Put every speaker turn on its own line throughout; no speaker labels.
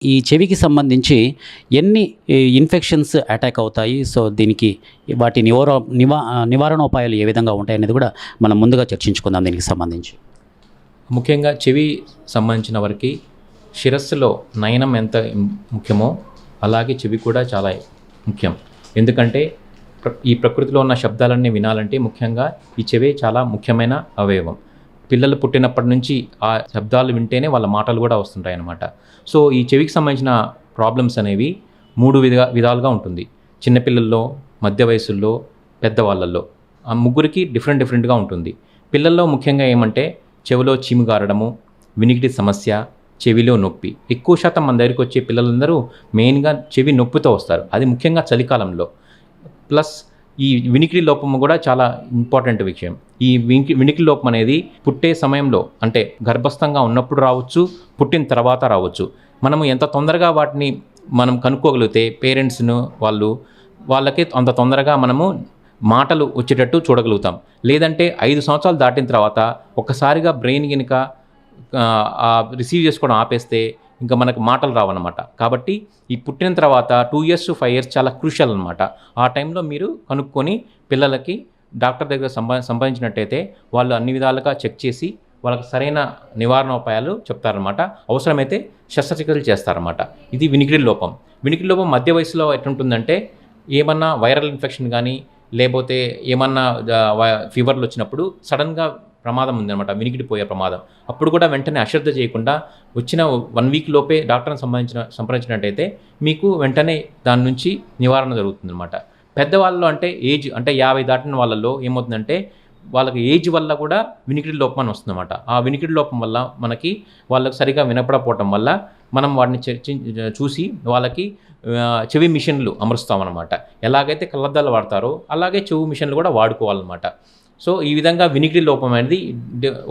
ఈ చెవికి సంబంధించి ఎన్ని ఇన్ఫెక్షన్స్ అటాక్ అవుతాయి? సో, దీనికి వాటి నివారణోపాయాలు ఏ విధంగా ఉంటాయనేది కూడా మనం ముందుగా చర్చించుకుందాం దీనికి సంబంధించి.
ముఖ్యంగా చెవి సంబంధించిన వరకి శిరస్సులో నయనం ఎంత ముఖ్యమో అలాగే చెవి కూడా చాలా ముఖ్యం. ఎందుకంటే ఈ ప్రకృతిలో ఉన్న శబ్దాలన్నీ వినాలంటే ముఖ్యంగా ఈ చెవే చాలా ముఖ్యమైన అవయవం. పిల్లలు పుట్టినప్పటి నుంచి ఆ శబ్దాలు వింటేనే వాళ్ళ మాటలు కూడా వస్తుంటాయన్నమాట. సో ఈ చెవికి సంబంధించిన ప్రాబ్లమ్స్ అనేవి 3 విధాలుగా ఉంటుంది. చిన్నపిల్లల్లో, మధ్య వయసుల్లో, పెద్దవాళ్ళల్లో. ఆ ముగ్గురికి డిఫరెంట్‌గా ఉంటుంది. పిల్లల్లో ముఖ్యంగా ఏమంటే చెవిలో చీము గారడము, వినికిడి సమస్య, చెవిలో నొప్పి. ఎక్కువ శాతం మన దగ్గరికి వచ్చే పిల్లలందరూ మెయిన్‌గా చెవి నొప్పితో వస్తారు. అది ముఖ్యంగా చలికాలంలో. ప్లస్ ఈ వినికిడి లోపము కూడా చాలా ఇంపార్టెంట్ విషయం. ఈ వినికిడి లోపం అనేది పుట్టే సమయంలో అంటే గర్భస్థంగా ఉన్నప్పుడు రావచ్చు, పుట్టిన తర్వాత రావచ్చు. మనము ఎంత తొందరగా వాటిని మనం కనుక్కోగలిగితే పేరెంట్స్‌ను వాళ్ళకి అంత తొందరగా మనము మాటలు వచ్చేటట్టు చూడగలుగుతాం. లేదంటే 5 సంవత్సరాలు దాటిన తర్వాత ఒక్కసారిగా బ్రెయిన్ గనుక రిసీవ్ చేసుకోవడం ఆపేస్తే ఇంకా మనకు మాటలు రావన్నమాట. కాబట్టి ఈ పుట్టిన తర్వాత 2 ఇయర్స్ టు 5 ఇయర్స్ చాలా క్రూషియల్ అనమాట. ఆ టైంలో మీరు కనుక్కొని పిల్లలకి డాక్టర్ దగ్గర సంపాదించినట్టయితే వాళ్ళు అన్ని విధాలుగా చెక్ చేసి వాళ్ళకి సరైన నివారణోపాయాలు చెప్తారనమాట. అవసరమైతే శస్త్రచికిత్సలు చేస్తారన్నమాట. ఇది వినికిడి లోపం. వినికిడి లోపం మధ్య వయసులో ఎట్లుంటుందంటే ఏమన్నా వైరల్ ఇన్ఫెక్షన్ కానీ లేకపోతే ఏమన్నా ఫీవర్లు వచ్చినప్పుడు సడన్గా ప్రమాదం ఉందన్నమాట. వినికిడి పోయే ప్రమాదం. అప్పుడు కూడా వెంటనే అశ్రద్ధ చేయకుండా వచ్చిన 1 వీక్ లోపే డాక్టర్ని సంప్రదించినట్టయితే మీకు వెంటనే దాని నుంచి నివారణ జరుగుతుందన్నమాట. పెద్దవాళ్ళలో అంటే ఏజ్ అంటే 50 దాటిన వాళ్ళలో ఏమవుతుందంటే వాళ్ళకి ఏజ్ వల్ల కూడా వినికిడి లోపం అని వస్తుందన్నమాట. ఆ వినికిడి లోపం వల్ల వాళ్ళకి సరిగా వినపడకపోవటం వల్ల మనం వాటిని చూసి వాళ్ళకి చెవి మిషన్లు అమరుస్తామన్నమాట. ఎలాగైతే కళ్ళద్దాలు వాడతారో అలాగే చెవి మిషన్లు కూడా వాడుకోవాలన్నమాట. సో ఈ విధంగా వినికిడి లోపం అనేది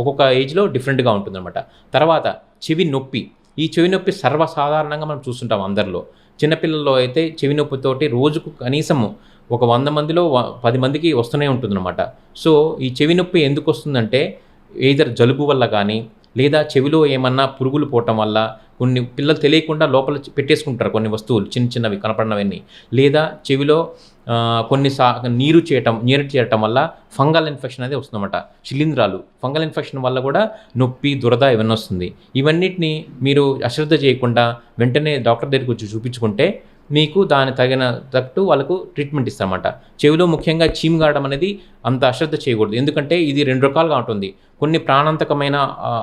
ఒక్కొక్క ఏజ్లో డిఫరెంట్గా ఉంటుందన్నమాట. తర్వాత చెవి నొప్పి. ఈ చెవి నొప్పి సర్వసాధారణంగా మనం చూస్తుంటాం అందరిలో. చిన్నపిల్లల్లో అయితే చెవి నొప్పితోటి రోజుకు కనీసం ఒక 100 మందిలో 10 మందికి వస్తూనే ఉంటుందన్నమాట. సో ఈ చెవి నొప్పి ఎందుకు వస్తుందంటే ఎయిదర్ జలుబు వల్ల కానీ లేదా చెవిలో ఏమన్నా పురుగులు పోవటం వల్ల కొన్ని పిల్లలు తెలియకుండా లోపల పెట్టేసుకుంటారు కొన్ని వస్తువులు చిన్నవి కనపడినవన్నీ. లేదా చెవిలో కొన్ని నీరు చేరటం వల్ల ఫంగల్ ఇన్ఫెక్షన్ అనేది వస్తుందన్నమాట. శిలీంధ్రాలు ఫంగల్ ఇన్ఫెక్షన్ వల్ల కూడా నొప్పి, దురద ఇవన్నీ వస్తుంది. ఇవన్నిటిని మీరు అశ్రద్ధ చేయకుండా వెంటనే డాక్టర్ దగ్గరికి వచ్చి చూపించుకుంటే మీకు దాని తగ్గట్టు వాళ్ళకు ట్రీట్మెంట్ ఇస్తారన్నమాట. చెవిలో ముఖ్యంగా చీము గారడం అనేది అంత అశ్రద్ధ చేయకూడదు. ఎందుకంటే ఇది 2 రకాలుగా ఉంటుంది. కొన్ని ప్రాణాంతకమైన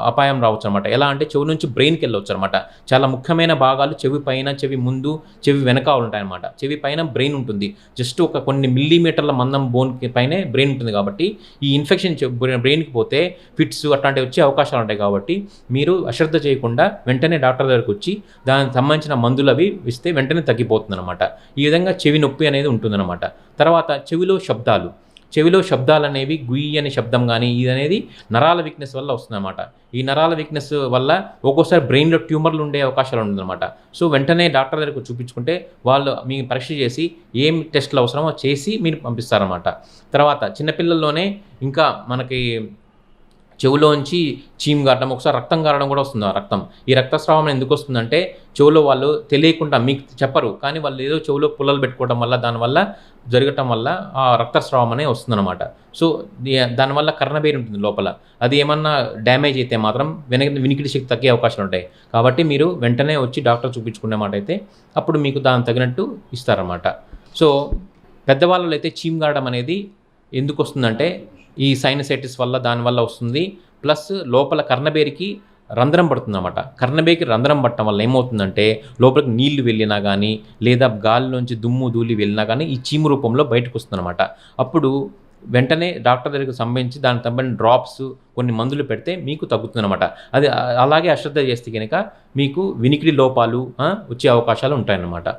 అపాయం రావచ్చు అనమాట. ఎలా అంటే చెవి నుంచి బ్రెయిన్కి వెళ్ళవచ్చు అనమాట. చాలా ముఖ్యమైన భాగాలు చెవి పైన, చెవి ముందు, చెవి వెనకాల ఉంటాయన్నమాట. చెవి పైన బ్రెయిన్ ఉంటుంది. జస్ట్ ఒక కొన్ని మిల్లీమీటర్ల మందం బోన్కి పైనే బ్రెయిన్ ఉంటుంది. కాబట్టి ఈ ఇన్ఫెక్షన్ బ్రెయిన్కి పోతే ఫిట్స్ అట్లాంటివి వచ్చే అవకాశాలు ఉంటాయి. కాబట్టి మీరు అశ్రద్ధ చేయకుండా వెంటనే డాక్టర్ దగ్గరికి వచ్చి దానికి సంబంధించిన మందులు అవి ఇస్తే వెంటనే తగ్గిపోతుందన్నమాట. ఈ విధంగా చెవి నొప్పి అనేది ఉంటుందన్నమాట. తర్వాత చెవిలో శబ్దాలు అనేవి గుయ్యి అనే శబ్దం కానీ ఇది అనేది నరాల వీక్నెస్ వల్ల వస్తుందన్నమాట. ఈ నరాల వీక్నెస్ వల్ల ఒక్కోసారి బ్రెయిన్లో ట్యూమర్లు ఉండే అవకాశాలు ఉంటుందన్నమాట. సో వెంటనే డాక్టర్ దగ్గరకు చూపించుకుంటే వాళ్ళు మీ పరీక్ష చేసి ఏం టెస్టులు అవసరమో చేసి మీరు పంపిస్తారన్నమాట. తర్వాత చిన్నపిల్లల్లోనే ఇంకా మనకి చెవులోంచి చీము గారడం, ఒకసారి రక్తం గారడం కూడా వస్తుంది. ఆ రక్తం ఈ రక్తస్రావం ఎందుకు వస్తుందంటే చెవులో వాళ్ళు తెలియకుండా మీకు చెప్పరు, కానీ వాళ్ళు ఏదో చెవులో పుల్లలు పెట్టుకోవడం వల్ల దానివల్ల జరగటం వల్ల ఆ రక్తస్రావం అనేది వస్తుందన్నమాట. సో దానివల్ల కర్ణబేరి ఉంటుంది లోపల. అది ఏమన్నా డ్యామేజ్ అయితే మాత్రం వినికిడి శక్తి తగ్గే అవకాశాలు ఉంటాయి. కాబట్టి మీరు వెంటనే వచ్చి డాక్టర్ చూపించుకునే మాట అయితే అప్పుడు మీకు దానికి తగినట్టు ఇస్తారన్నమాట. సో పెద్దవాళ్ళలో అయితే చీము గారడం అనేది ఎందుకు వస్తుందంటే ఈ సైనసైటిస్ వల్ల దానివల్ల వస్తుంది. ప్లస్ లోపల కర్ణబేరికి రంధ్రం పడుతుందన్నమాట. కర్ణబేరికి రంధ్రం పట్టడం వల్ల ఏమవుతుందంటే లోపలికి నీళ్లు వెళ్ళినా కానీ లేదా గాలిలోంచి దుమ్ము ధూళి వెళ్ళినా కానీ ఈ చీము రూపంలో బయటకు వస్తుందన్నమాట. అప్పుడు వెంటనే డాక్టర్ దగ్గరికి సంబంధించి దానికి సంబంధించిన డ్రాప్స్ కొన్ని మందులు పెడితే మీకు తగ్గుతుందన్నమాట. అది అలాగే అశ్రద్ధ చేస్తే కనుక మీకు వినికిడి లోపాలు వచ్చే అవకాశాలు ఉంటాయన్నమాట.